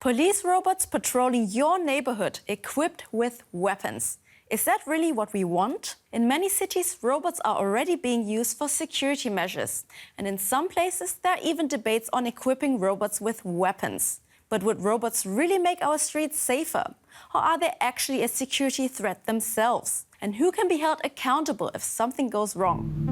Police robots patrolling your neighborhood equipped with weapons. Is that really what we want? In many cities, robots are already being used for security measures. And in some places, there are even debates on equipping robots with weapons. But would robots really make our streets safer? Or are they actually a security threat themselves? And who can be held accountable if something goes wrong?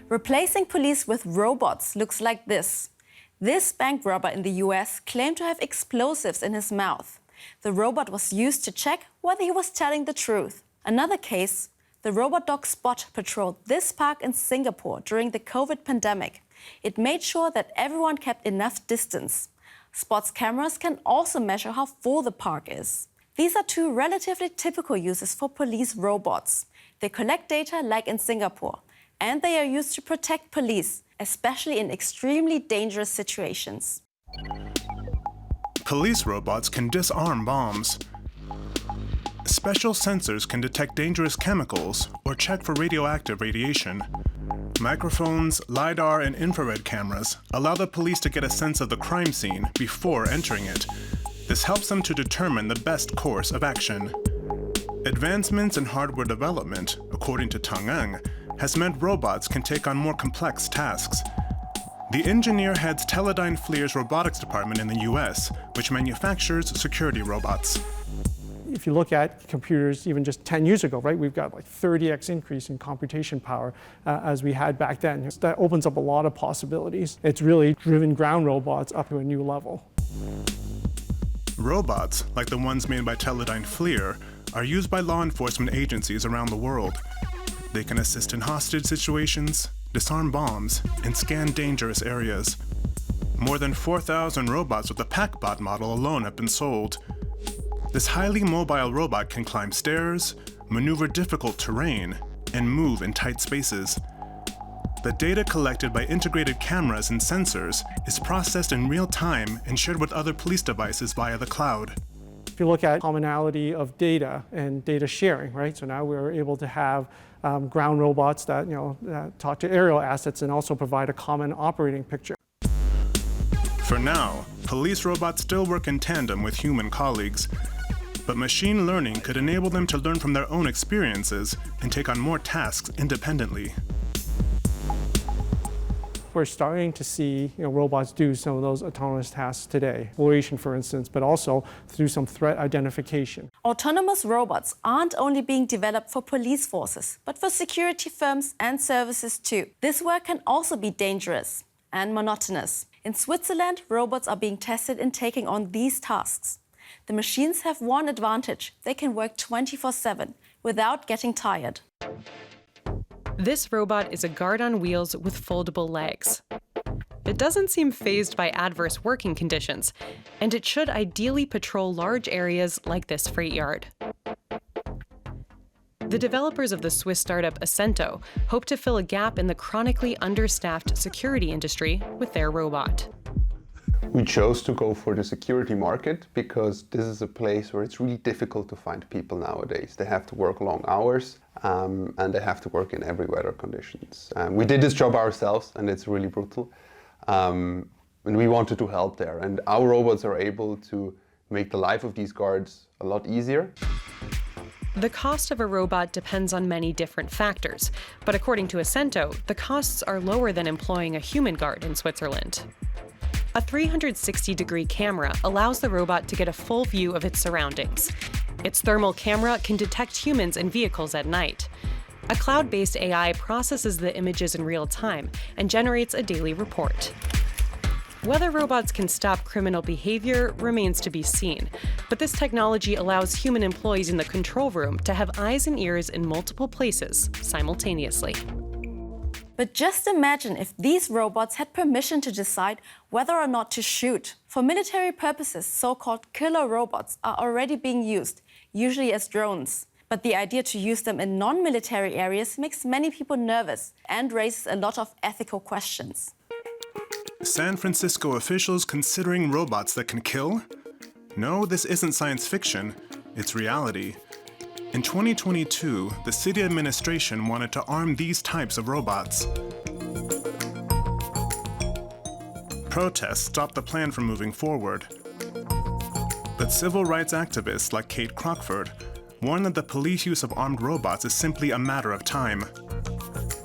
Replacing police with robots looks like this. This bank robber in the US claimed to have explosives in his mouth. The robot was used to check whether he was telling the truth. Another case, the robot dog Spot patrolled this park in Singapore during the COVID pandemic. It made sure that everyone kept enough distance. Spot's cameras can also measure how full the park is. These are two relatively typical uses for police robots. They collect data like in Singapore, and they are used to protect police, especially in extremely dangerous situations. Police robots can disarm bombs. Special sensors can detect dangerous chemicals or check for radioactive radiation. Microphones, LiDAR, and infrared cameras allow the police to get a sense of the crime scene before entering it. This helps them to determine the best course of action. Advancements in hardware development, according to Tang Eng, has meant robots can take on more complex tasks. The engineer heads Teledyne FLIR's robotics department in the US, which manufactures security robots. If you look at computers even just 10 years ago, right, we've got like 30x increase in computation power as we had back then. That opens up a lot of possibilities. It's really driven ground robots up to a new level. Robots, like the ones made by Teledyne FLIR, are used by law enforcement agencies around the world. They can assist in hostage situations, disarm bombs, and scan dangerous areas. More than 4,000 robots with the PackBot model alone have been sold. This highly mobile robot can climb stairs, maneuver difficult terrain, and move in tight spaces. The data collected by integrated cameras and sensors is processed in real time and shared with other police devices via the cloud. If you look at commonality of data and data sharing, right? So now we're able to have ground robots that talk to aerial assets and also provide a common operating picture. For now, police robots still work in tandem with human colleagues, but machine learning could enable them to learn from their own experiences and take on more tasks independently. We're starting to see robots do some of those autonomous tasks today, exploration for instance, but also through some threat identification. Autonomous robots aren't only being developed for police forces, but for security firms and services too. This work can also be dangerous and monotonous. In Switzerland, robots are being tested in taking on these tasks. The machines have one advantage: they can work 24/7 without getting tired. This robot is a guard on wheels with foldable legs. It doesn't seem fazed by adverse working conditions, and it should ideally patrol large areas like this freight yard. The developers of the Swiss startup Ascento hope to fill a gap in the chronically understaffed security industry with their robot. We chose to go for the security market because this is a place where it's really difficult to find people nowadays. They have to work long hours and they have to work in every weather conditions. We did this job ourselves and it's really brutal. And we wanted to help there. And our robots are able to make the life of these guards a lot easier. The cost of a robot depends on many different factors, but according to Ascento, the costs are lower than employing a human guard in Switzerland. A 360-degree camera allows the robot to get a full view of its surroundings. Its thermal camera can detect humans and vehicles at night. A cloud-based AI processes the images in real time and generates a daily report. Whether robots can stop criminal behavior remains to be seen, but this technology allows human employees in the control room to have eyes and ears in multiple places simultaneously. But just imagine if these robots had permission to decide whether or not to shoot. For military purposes, so-called killer robots are already being used, usually as drones. But the idea to use them in non-military areas makes many people nervous and raises a lot of ethical questions. San Francisco officials considering robots that can kill? No, this isn't science fiction, it's reality. In 2022, the city administration wanted to arm these types of robots. Protests stopped the plan from moving forward. But civil rights activists like Kate Crockford warn that the police use of armed robots is simply a matter of time.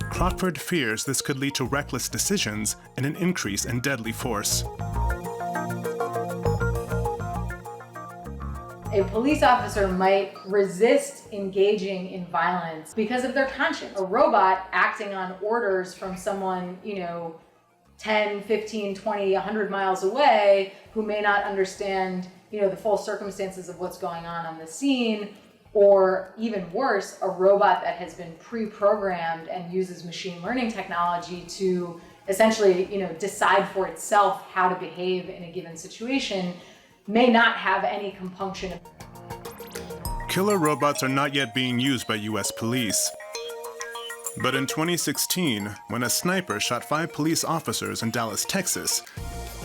Crockford fears this could lead to reckless decisions and an increase in deadly force. A police officer might resist engaging in violence because of their conscience. A robot acting on orders from someone, 10, 15, 20, 100 miles away, who may not understand, the full circumstances of what's going on the scene, or even worse, a robot that has been pre-programmed and uses machine learning technology to essentially, decide for itself how to behave in a given situation, may not have any compunction. Killer robots are not yet being used by US police. But in 2016, when a sniper shot 5 police officers in Dallas, Texas,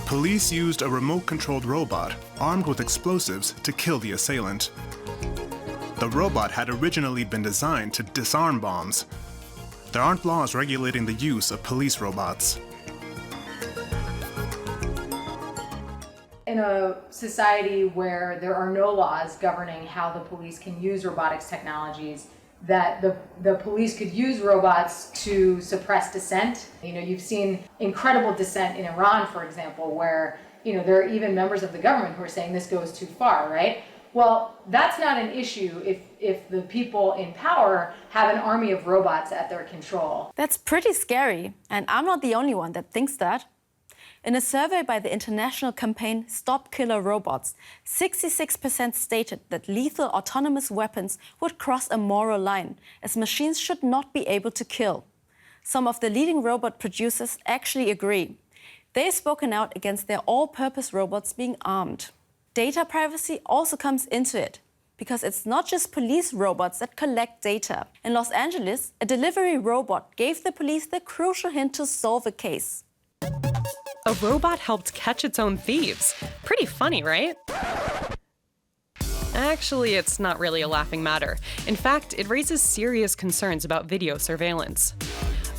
police used a remote-controlled robot armed with explosives to kill the assailant. The robot had originally been designed to disarm bombs. There aren't laws regulating the use of police robots. In a society where there are no laws governing how the police can use robotics technologies, that the police could use robots to suppress dissent. You've seen incredible dissent in Iran, for example, where, there are even members of the government who are saying this goes too far, right? Well, that's not an issue if the people in power have an army of robots at their control. That's pretty scary, and I'm not the only one that thinks that. In a survey by the international campaign Stop Killer Robots, 66% stated that lethal autonomous weapons would cross a moral line, as machines should not be able to kill. Some of the leading robot producers actually agree. They've spoken out against their all-purpose robots being armed. Data privacy also comes into it, because it's not just police robots that collect data. In Los Angeles, a delivery robot gave the police the crucial hint to solve a case. A robot helped catch its own thieves. Pretty funny, right? Actually, it's not really a laughing matter. In fact, it raises serious concerns about video surveillance.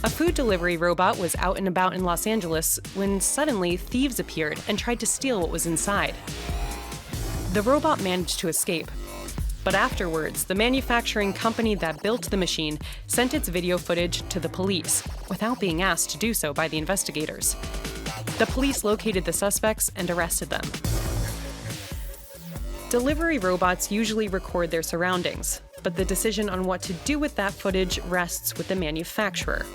A food delivery robot was out and about in Los Angeles when suddenly thieves appeared and tried to steal what was inside. The robot managed to escape. But afterwards, the manufacturing company that built the machine sent its video footage to the police without being asked to do so by the investigators. The police located the suspects and arrested them. Delivery robots usually record their surroundings, but the decision on what to do with that footage rests with the manufacturer.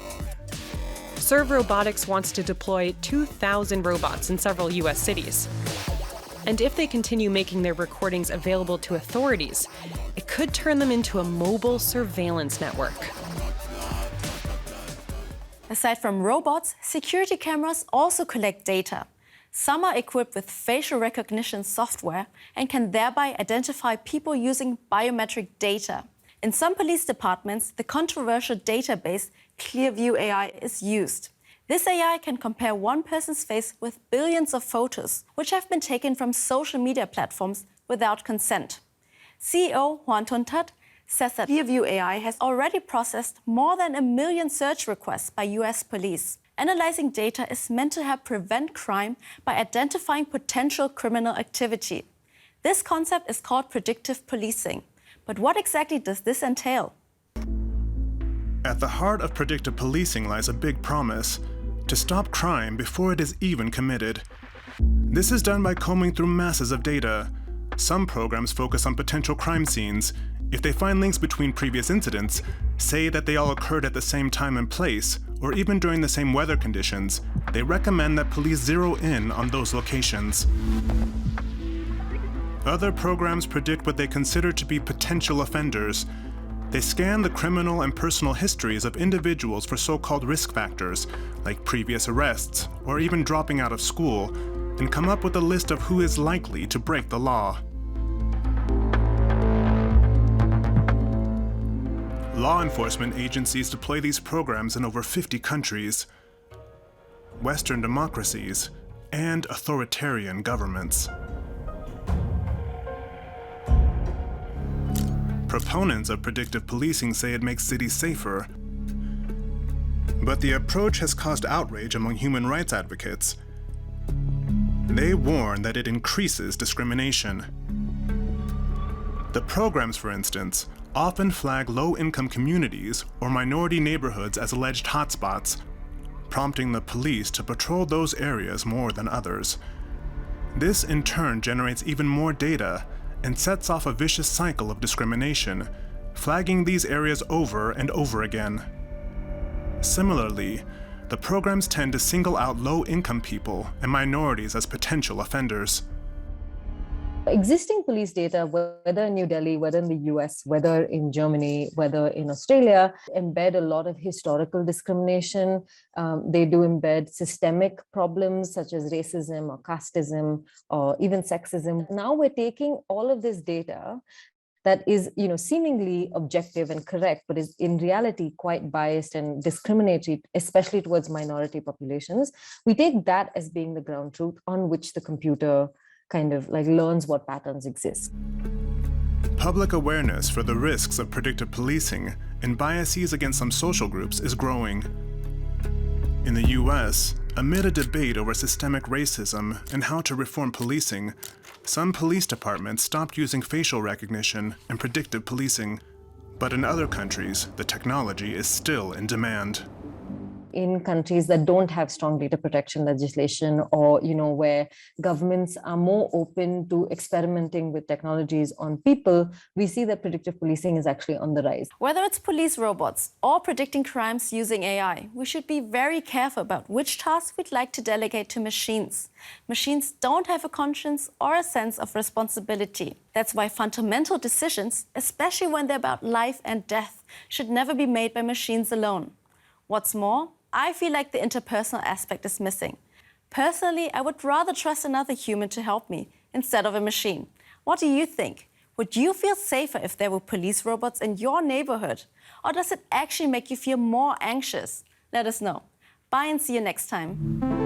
Serve Robotics wants to deploy 2,000 robots in several US cities. And if they continue making their recordings available to authorities, it could turn them into a mobile surveillance network. Aside from robots, security cameras also collect data. Some are equipped with facial recognition software and can thereby identify people using biometric data. In some police departments, the controversial database Clearview AI is used. This AI can compare one person's face with billions of photos, which have been taken from social media platforms without consent. CEO Juan Tuntat says that Clearview AI has already processed more than 1 million search requests by US police. Analyzing data is meant to help prevent crime by identifying potential criminal activity. This concept is called predictive policing. But what exactly does this entail? At the heart of predictive policing lies a big promise: to stop crime before it is even committed. This is done by combing through masses of data. Some programs focus on potential crime scenes. If they find links between previous incidents, say that they all occurred at the same time and place, or even during the same weather conditions, they recommend that police zero in on those locations. Other programs predict what they consider to be potential offenders. They scan the criminal and personal histories of individuals for so-called risk factors, like previous arrests or even dropping out of school, and come up with a list of who is likely to break the law. Law enforcement agencies deploy these programs in over 50 countries, Western democracies, and authoritarian governments. Proponents of predictive policing say it makes cities safer. But the approach has caused outrage among human rights advocates. They warn that it increases discrimination. The programs, for instance, often flag low-income communities or minority neighborhoods as alleged hotspots, prompting the police to patrol those areas more than others. This in turn generates even more data and sets off a vicious cycle of discrimination, flagging these areas over and over again. Similarly, the programs tend to single out low-income people and minorities as potential offenders. Existing police data, whether in New Delhi, whether in the US, whether in Germany, whether in Australia, embed a lot of historical discrimination. They do embed systemic problems such as racism or casteism or even sexism. Now we're taking all of this data that is, seemingly objective and correct, but is in reality quite biased and discriminatory, especially towards minority populations. We take that as being the ground truth on which the computer kind of learns what patterns exist. Public awareness for the risks of predictive policing and biases against some social groups is growing. In the US, amid a debate over systemic racism and how to reform policing, some police departments stopped using facial recognition and predictive policing. But in other countries, the technology is still in demand. In countries that don't have strong data protection legislation, or where governments are more open to experimenting with technologies on people, we see that predictive policing is actually on the rise. Whether it's police robots or predicting crimes using AI, we should be very careful about which tasks we'd like to delegate to machines. Machines don't have a conscience or a sense of responsibility. That's why fundamental decisions, especially when they're about life and death, should never be made by machines alone. What's more, I feel like the interpersonal aspect is missing. Personally, I would rather trust another human to help me instead of a machine. What do you think? Would you feel safer if there were police robots in your neighborhood? Or does it actually make you feel more anxious? Let us know. Bye and see you next time.